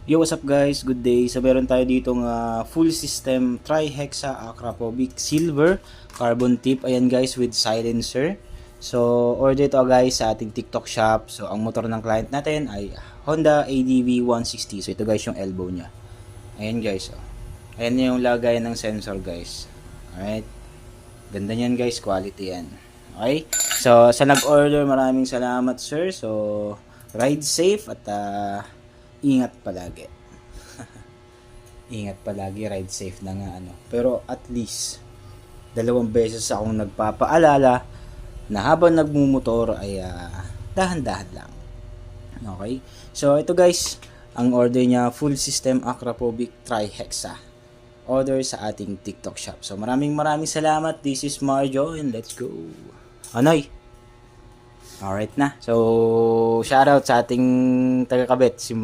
Yo, what's up guys? Good day. So meron tayo ditong full system trihexa acrapovic silver carbon tip. Ayan guys, with silencer. So order ito guys sa ating TikTok shop. So ang motor ng client natin ay Honda ADV 160. So ito guys yung elbow niya. Ayan guys. Oh. Ayan yung lagay ng sensor guys. Alright. Ganda niyan guys. Quality yan. Okay. So sa nag-order, maraming salamat sir. So ride safe at ingat palagi. Ingat palagi, ride safe na nga ano. Pero at least 2 beses akong nagpapaalala na habang nagmumotor ay dahan-dahan lang. Okay? So ito guys, ang order niya full system acrapovic trihexa. Order sa ating TikTok shop. So maraming salamat. This is Marjo and let's go. Anoy. Alright na. So shoutout sa ating taga-kabit si